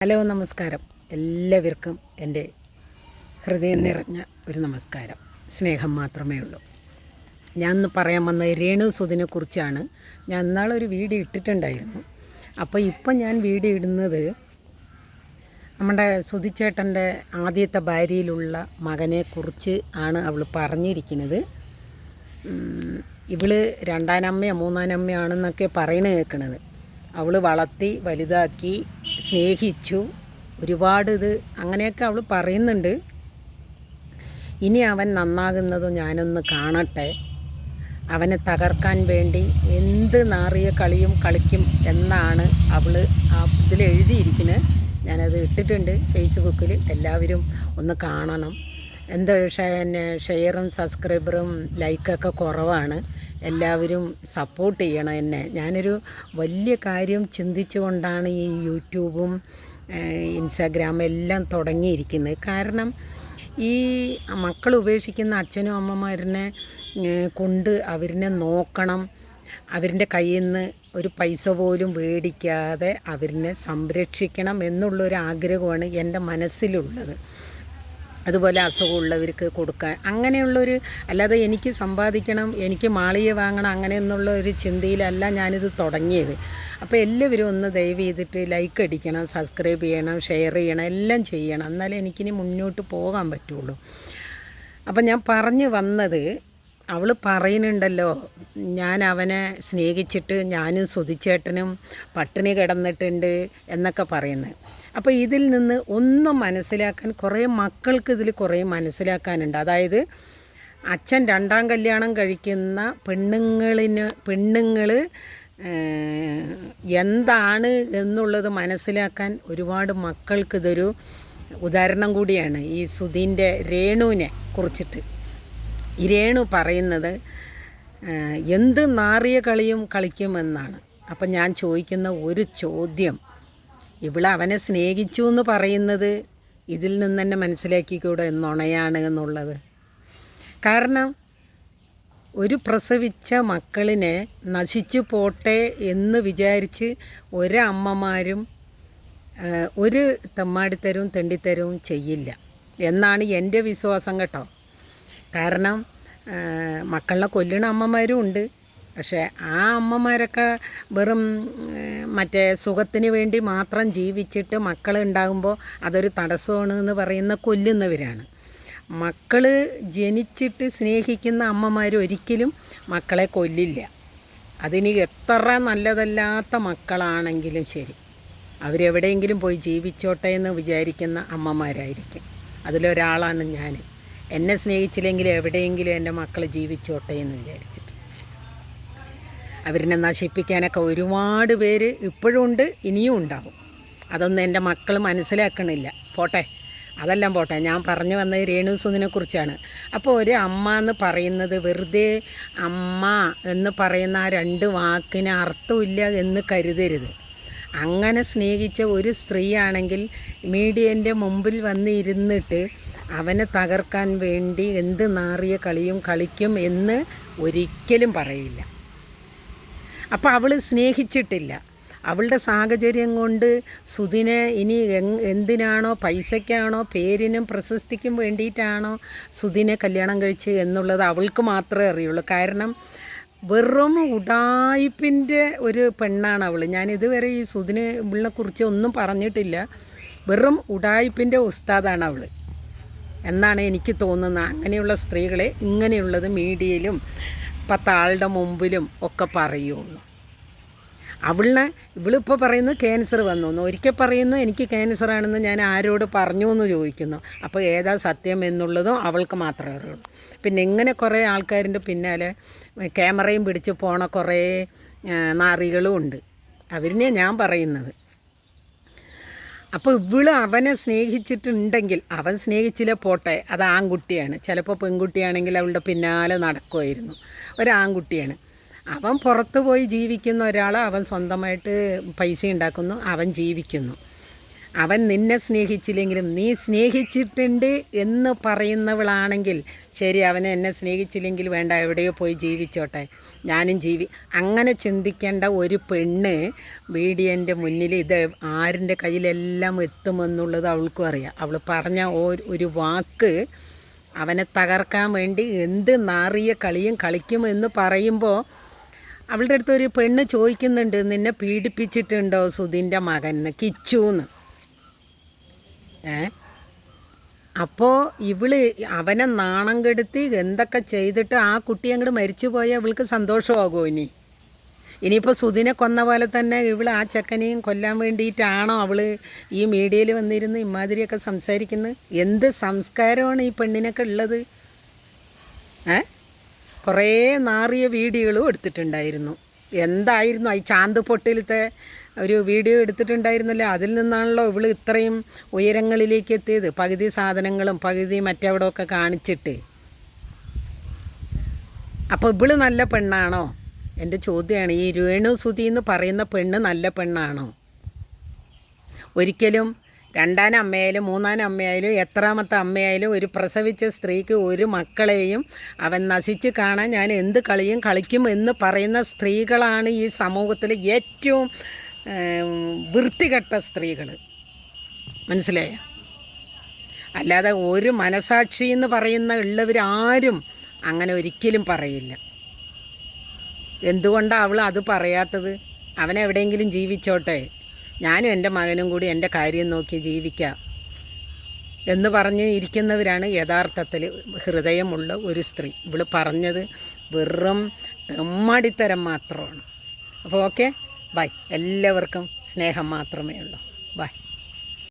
Hello, നമസ്കാരം. എല്ലാവർക്കും എൻ്റെ ഹൃദയം നിറഞ്ഞ ഒരു നമസ്കാരം. സ്നേഹം മാത്രമേ ഉള്ളൂ. ഞാൻ ഇന്ന് പറയാൻ വന്നത് രേണു സുധിനെ കുറിച്ചാണ്. ഞാൻ ഇന്നാളൊരു വീഡിയോ ഇട്ടിട്ടുണ്ടായിരുന്നു. അപ്പോൾ ഇപ്പം ഞാൻ വീഡിയോ ഇടുന്നത് നമ്മുടെ സുധിച്ചേട്ടൻ്റെ ആദ്യത്തെ ഭാര്യയിലുള്ള മകനെക്കുറിച്ച് ആണ് അവൾ പറഞ്ഞിരിക്കുന്നത്. ഇവൾ രണ്ടാനമ്മയോ മൂന്നാനമ്മയാണെന്നൊക്കെ പറയണ കേൾക്കണത്. അവൾ വളർത്തി വലുതാക്കി സ്നേഹിച്ചു ഒരുപാട്. അങ്ങനെയൊക്കെ അവൾ പറയുന്നുണ്ട്. ഇനി അവൻ നന്നാകുന്നതും ഞാനൊന്ന് കാണട്ടെ. അവനെ തകർക്കാൻ വേണ്ടി എന്ത് നാറിയ കളിയും കളിക്കും എന്നാണ് അവൾ ഇതിൽ എഴുതിയിരിക്കുന്നത്. ഞാനത് ഇട്ടിട്ടുണ്ട് ഫേസ്ബുക്കിൽ. എല്ലാവരും ഒന്ന് കാണണം. എന്താ ഷെയറും സബ്സ്ക്രൈബറും ലൈക്കൊക്കെ കുറവാണ്. എല്ലാവരും സപ്പോർട്ട് ചെയ്യണം എന്നെ. ഞാനൊരു വലിയ കാര്യം ചിന്തിച്ചുകൊണ്ടാണ് ഈ യൂട്യൂബും ഇൻസ്റ്റാഗ്രാമും എല്ലാം തുടങ്ങിയിരിക്കുന്നത്. കാരണം ഈ മക്കൾ ഉപേക്ഷിക്കുന്ന അച്ഛനും അമ്മമാരനെ കൊണ്ട് അവരിനെ നോക്കണം. അവരുടെ കയ്യിൽ നിന്ന് ഒരു പൈസ പോലും മേടിക്കാതെ അവരിനെ സംരക്ഷിക്കണം എന്നുള്ളൊരു ആഗ്രഹമാണ് എൻ്റെ മനസ്സിലുള്ളത്. അതുപോലെ അസുഖമുള്ളവർക്ക് കൊടുക്കാൻ, അങ്ങനെയുള്ളൊരു, അല്ലാതെ എനിക്ക് സമ്പാദിക്കണം, എനിക്ക് മാളിക വാങ്ങണം അങ്ങനെയെന്നുള്ള ഒരു ചിന്തയിലല്ല ഞാനിത് തുടങ്ങിയത്. അപ്പോൾ എല്ലാവരും ഒന്ന് ദയവ് ചെയ്തിട്ട് ലൈക്ക് അടിക്കണം, സബ്സ്ക്രൈബ് ചെയ്യണം, ഷെയർ ചെയ്യണം, എല്ലാം ചെയ്യണം. എന്നാലേ എനിക്കിനി മുന്നോട്ട് പോകാൻ പറ്റുള്ളൂ. അപ്പം ഞാൻ പറഞ്ഞു വന്നത്, അവൾ പറയുന്നുണ്ടല്ലോ ഞാൻ അവനെ സ്നേഹിച്ചിട്ട് ഞാനും സുധിച്ചേട്ടനും പട്ടിണി കിടന്നിട്ടുണ്ട് എന്നൊക്കെ പറയുന്നത്. അപ്പോൾ ഇതിൽ നിന്ന് ഒന്നും മനസ്സിലാക്കാൻ, കുറേ മക്കൾക്ക് ഇതിൽ കുറേ മനസ്സിലാക്കാനുണ്ട്. അതായത് അച്ഛൻ രണ്ടാം കല്യാണം കഴിക്കുന്ന പെണ്ണുങ്ങൾ എന്താണ് എന്നുള്ളത് മനസ്സിലാക്കാൻ ഒരുപാട് മക്കൾക്കിതൊരു ഉദാഹരണം കൂടിയാണ്. ഈ സുധീൻ്റെ രേണുവിനെ കുറിച്ചിട്ട് ഈ രേണു പറയുന്നത് എന്ത് നാറിയ കളിയും കളിക്കുമെന്നാണ്. അപ്പം ഞാൻ ചോദിക്കുന്ന ഒരു ചോദ്യം, ഇവിടെ അവനെ സ്നേഹിച്ചു എന്ന് പറയുന്നത് ഇതിൽ നിന്ന് തന്നെ മനസ്സിലാക്കിക്കൂടെ നുണയാണ് എന്നുള്ളത്. കാരണം ഒരു പ്രസവിച്ച മക്കളിനെ നശിച്ചു പോട്ടെ എന്ന് വിചാരിച്ച് ഒരമ്മമാരും ഒരു തെമ്മാടിത്തരവും തെണ്ടിത്തരവും ചെയ്യില്ല എന്നാണ് എൻ്റെ വിശ്വാസം കേട്ടോ. കാരണം മക്കളെ കൊല്ലണ അമ്മമാരും ഉണ്ട്. പക്ഷേ ആ അമ്മമാരൊക്കെ വെറും മറ്റേ സുഖത്തിന് വേണ്ടി മാത്രം ജീവിച്ചിട്ട് മക്കൾ ഉണ്ടാകുമ്പോൾ അതൊരു തടസ്സമാണ് എന്ന് പറയുന്ന കൊല്ലുന്നവരാണ്. മക്കൾ ജനിച്ചിട്ട് സ്നേഹിക്കുന്ന അമ്മമാർ ഒരിക്കലും മക്കളെ കൊല്ലില്ല. അതിന് എത്ര നല്ലതല്ലാത്ത മക്കളാണെങ്കിലും ശരി, അവരെവിടെയെങ്കിലും പോയി ജീവിച്ചോട്ടെ എന്ന് വിചാരിക്കുന്ന അമ്മമാരായിരിക്കും. അതിലൊരാളാണ് ഞാൻ. എന്നെ സ്നേഹിച്ചില്ലെങ്കിൽ എവിടെയെങ്കിലും എൻ്റെ മക്കൾ ജീവിച്ചോട്ടെ എന്ന് വിചാരിച്ചിട്ട് അവരിനെ നശിപ്പിക്കാനൊക്കെ ഒരുപാട് പേര് ഇപ്പോഴും ഉണ്ട്, ഇനിയും ഉണ്ടാവും. അതൊന്നും എൻ്റെ മക്കൾ മനസ്സിലാക്കണില്ല. പോട്ടെ, അതെല്ലാം പോട്ടെ. ഞാൻ പറഞ്ഞു വന്നത് രേണു സുധിനെ കുറിച്ചാണ്. അപ്പോൾ ഒരു അമ്മ എന്ന് പറയുന്നത് വെറുതെ അമ്മ എന്ന് പറയുന്ന ആ രണ്ട് വാക്കിന് അർത്ഥമില്ല എന്ന് കരുതരുത്. അങ്ങനെ സ്നേഹിച്ച ഒരു സ്ത്രീയാണെങ്കിൽ മീഡിയൻ്റെ മുമ്പിൽ വന്ന് ഇരുന്നിട്ട് അവനെ തകർക്കാൻ വേണ്ടി എന്ത് നാറിയ കളിയും കളിക്കും എന്ന് ഒരിക്കലും പറയില്ല. അപ്പോൾ അവൾ സ്നേഹിച്ചിട്ടില്ല. അവളുടെ സാഹചര്യം കൊണ്ട് സുധിനെ ഇനി എന്തിനാണോ, പൈസയ്ക്കാണോ, പേരിനും പ്രശസ്തിക്കും വേണ്ടിയിട്ടാണോ സുധിനെ കല്യാണം കഴിച്ച് എന്നുള്ളത് അവൾക്ക് മാത്രമേ അറിയുള്ളൂ. കാരണം വെറും ഉഡായിപ്പിൻ്റെ ഒരു പെണ്ണാണ് അവൾ. ഞാൻ ഇതുവരെ ഈ സുധിനെ കുറിച്ച് ഒന്നും പറഞ്ഞിട്ടില്ല. വെറും ഉഡായിപ്പിൻ്റെ ഉസ്താദാണ് അവൾ എന്നാണ് എനിക്ക് തോന്നുന്നത്. അങ്ങനെയുള്ള സ്ത്രീകളെ ഇങ്ങനെയുള്ളത് മീഡിയയിലും 10 ആളുടെ മുമ്പിലും ഒക്കെ പറയുള്ളൂ. ഇവളിപ്പോൾ പറയുന്നു ക്യാൻസർ വന്നു എന്ന്, ഒരിക്കൽ പറയുന്നു എനിക്ക് ക്യാൻസറാണെന്ന് ഞാൻ ആരോട് പറഞ്ഞു എന്ന് ചോദിക്കുന്നു. അപ്പോൾ ഏതാ സത്യം എന്നുള്ളതും അവൾക്ക് മാത്രമേ അറിയുള്ളൂ. പിന്നെ ഇങ്ങനെ കുറേ ആൾക്കാരിൻ്റെ പിന്നാലെ ക്യാമറയും പിടിച്ച് പോണ കുറേ നാറികളും ഉണ്ട്. അവരിനെ ഞാൻ പറയുന്നത്. അപ്പോൾ അവനെ സ്നേഹിച്ചിട്ടുണ്ടെങ്കിൽ, അവൻ സ്നേഹിച്ചില്ല പോട്ടെ, അത് ആൺകുട്ടിയാണ്. ചിലപ്പോൾ പെൺകുട്ടിയാണെങ്കിൽ അവളുടെ പിന്നാലെ നടക്കുമായിരുന്നു. ഒരാൺകുട്ടിയാണ്. അവൻ പുറത്ത് പോയി ജീവിക്കുന്ന ഒരാൾ, അവൻ സ്വന്തമായിട്ട് പൈസ ഉണ്ടാക്കുന്നു, അവൻ ജീവിക്കുന്നു. അവൻ നിന്നെ സ്നേഹിച്ചില്ലെങ്കിലും നീ സ്നേഹിച്ചിട്ടുണ്ട് എന്ന് പറയുന്നവളാണെങ്കിൽ ശരി, അവനെ എന്നെ സ്നേഹിച്ചില്ലെങ്കിൽ വേണ്ട, എവിടെയോ പോയി ജീവിച്ചോട്ടെ, ഞാനും അങ്ങനെ ചിന്തിക്കേണ്ട ഒരു പെണ്ണ് വീഡിയോൻ്റെ മുന്നിൽ ഇത് ആരിൻ്റെ കയ്യിലെല്ലാം എത്തുമെന്നുള്ളത് അവൾക്കും അറിയാം. അവൾ പറഞ്ഞ ഒരു വാക്ക് അവനെ തകർക്കാൻ വേണ്ടി എന്ത് നാറിയ കളിയും കളിക്കുമെന്ന് പറയുമ്പോൾ അവളുടെ അടുത്ത് ഒരു പെണ്ണ് ചോദിക്കുന്നുണ്ട്, നിന്നെ പീഡിപ്പിച്ചിട്ടുണ്ടോ സുധിൻ്റെ മകന് കിച്ചുന്ന്. അപ്പോൾ അവനെ നാണം കെടുത്തി എന്തൊക്കെ ചെയ്തിട്ട് ആ കുട്ടി അങ്ങോട്ട് മരിച്ചു പോയാൽ അവൾക്ക് സന്തോഷമാകുമോ? ഇനിയിപ്പോൾ സുധിനെ കൊന്ന പോലെ തന്നെ ആ ചെക്കനെയും കൊല്ലാൻ വേണ്ടിയിട്ടാണോ അവൾ ഈ മീഡിയയിൽ വന്നിരുന്ന് ഇമാതിരിയൊക്കെ സംസാരിക്കുന്നത്? എന്ത് സംസ്കാരമാണ് ഈ പെണ്ണിനൊക്കെ ഉള്ളത്? കുറേ നാറിയ വീഡിയോകളും എടുത്തിട്ടുണ്ടായിരുന്നു. എന്തായിരുന്നു ഈ ചാന്ത് പൊട്ടിലത്തെ ഒരു വീഡിയോ എടുത്തിട്ടുണ്ടായിരുന്നല്ലോ, അതിൽ നിന്നാണല്ലോ ഇവൾ ഇത്രയും ഉയരങ്ങളിലേക്ക് എത്തിയത്. പകുതി സാധനങ്ങളും പകുതി മറ്റവിടെയൊക്കെ കാണിച്ചിട്ട്. അപ്പോൾ ഇവൾ നല്ല പെണ്ണാണോ? എൻ്റെ ചോദ്യമാണ്. ഈ രേണു സുധി എന്ന് പറയുന്ന പെണ്ണ് നല്ല പെണ്ണാണോ? ഒരിക്കലും രണ്ടാം അമ്മയായാലും മൂന്നാം അമ്മയായാലും എത്രാമത്തെ അമ്മയായാലും ഒരു പ്രസവിച്ച സ്ത്രീക്ക് ഒരു മക്കളെയും അവൻ നശിച്ച് കാണാൻ ഞാൻ എന്ത് കളിയും കളിക്കും എന്ന് പറയുന്ന സ്ത്രീകളാണ് ഈ സമൂഹത്തിലെ ഏറ്റവും വൃത്തികെട്ട സ്ത്രീകൾ. മനസ്സിലായോ? അല്ലാതെ ഒരു മനസാക്ഷി എന്ന് പറയുന്ന ഉള്ളവരാരും അങ്ങനെ ഒരിക്കലും പറയില്ല. എന്തുകൊണ്ടാണ് അവൾ അത് പറയാത്തത്? അവനെവിടെയെങ്കിലും ജീവിച്ചോട്ടെ, ഞാനും എൻ്റെ മകനും കൂടി എൻ്റെ കാര്യം നോക്കി ജീവിക്കാം എന്ന് പറഞ്ഞ് ഇരിക്കുന്നവരാണ് യഥാർത്ഥത്തിൽ ഹൃദയമുള്ള ഒരു സ്ത്രീ. ഇവൾ പറഞ്ഞത് വെറും തെമ്മാടിത്തരം മാത്രമാണ്. അപ്പോൾ ഓക്കെ, ബൈ. എല്ലാവർക്കും സ്നേഹം മാത്രമേ ഉള്ളൂ. ബൈ.